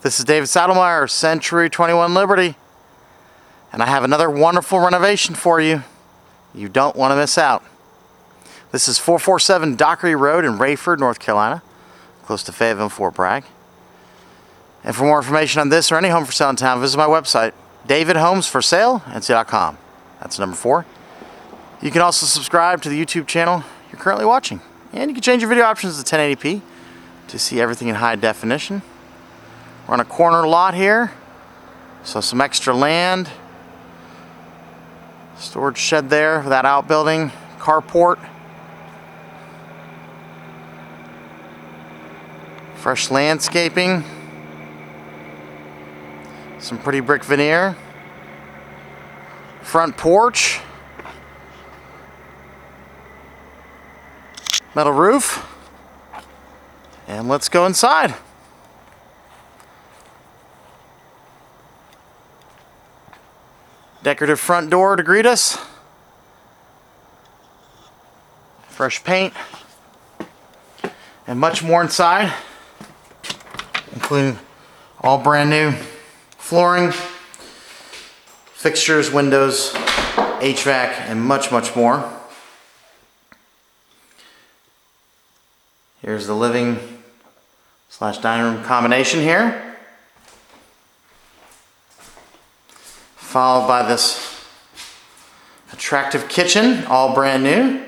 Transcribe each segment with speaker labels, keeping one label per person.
Speaker 1: This is David Saddlemeyer, Century 21 Liberty, and I have another wonderful renovation for you. You don't want to miss out. This is 447 Dockery Road in Raeford, North Carolina, close to Fayetteville and Fort Bragg. And for more information on this or any home for sale in town, visit my website, davidhomesforsale.com. That's number 4. You can also subscribe to the YouTube channel you're currently watching. And you can change your video options to 1080p to see everything in high definition. We're on a corner lot here, so some extra land. Storage shed there for that outbuilding, carport. Fresh landscaping. Some pretty brick veneer. Front porch. Metal roof. And let's go inside. Decorative front door to greet us. Fresh paint. And much more inside, including all brand new flooring, fixtures, windows, HVAC, and much, much more. Here's the living / dining room combination here. Followed by this attractive kitchen, all brand new.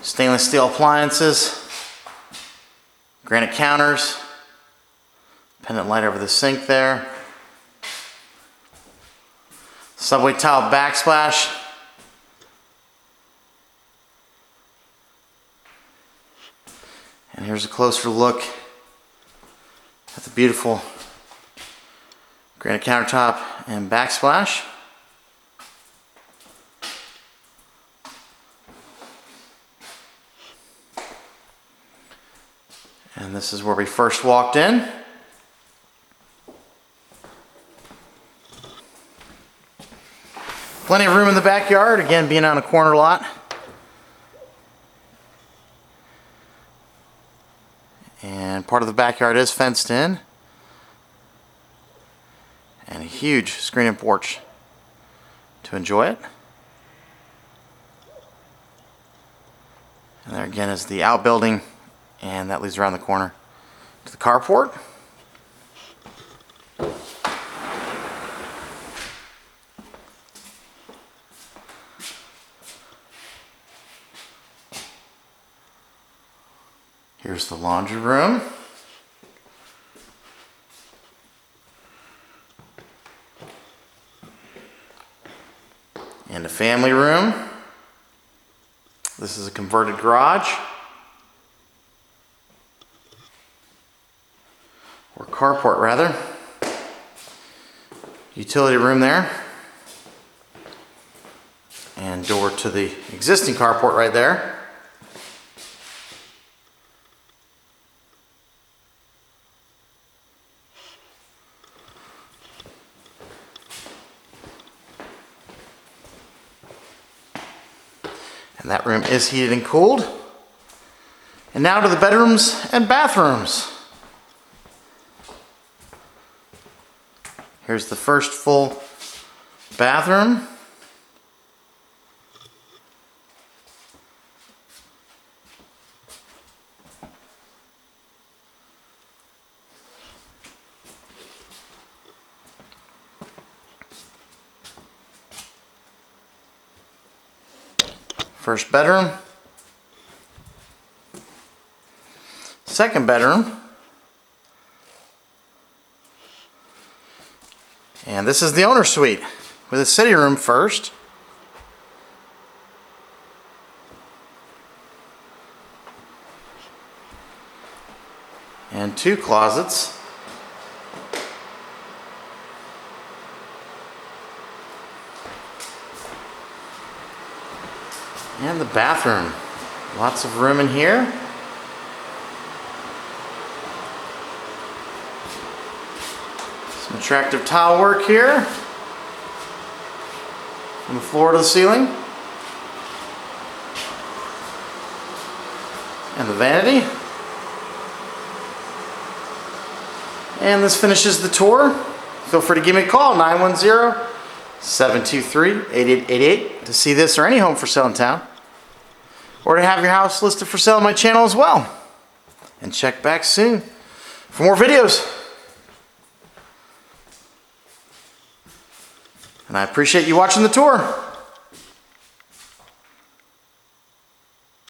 Speaker 1: Stainless steel appliances, granite counters, pendant light over the sink there. Subway tile backsplash. And here's a closer look at the beautiful granite countertop and backsplash. And this is where we first walked in. Plenty of room in the backyard, again being on a corner lot. And part of the backyard is fenced in. And a huge screen-in porch to enjoy it. And there again is the outbuilding, and that leads around the corner to the carport. Here's the laundry room. And a family room. This is a converted garage. Or carport rather. Utility room there. And door to the existing carport right there. And that room is heated and cooled. And now to the bedrooms and bathrooms. Here's the first full bathroom. First bedroom. Second bedroom. And this is the owner's suite with a city room first. And 2 closets. And the bathroom. Lots of room in here. Some attractive tile work here. From the floor to the ceiling. And the vanity. And this finishes the tour. Feel free to give me a call, 910-723-8888 to see this or any home for sale in town. Or to have your house listed for sale on my channel as well. And check back soon for more videos. And I appreciate you watching the tour.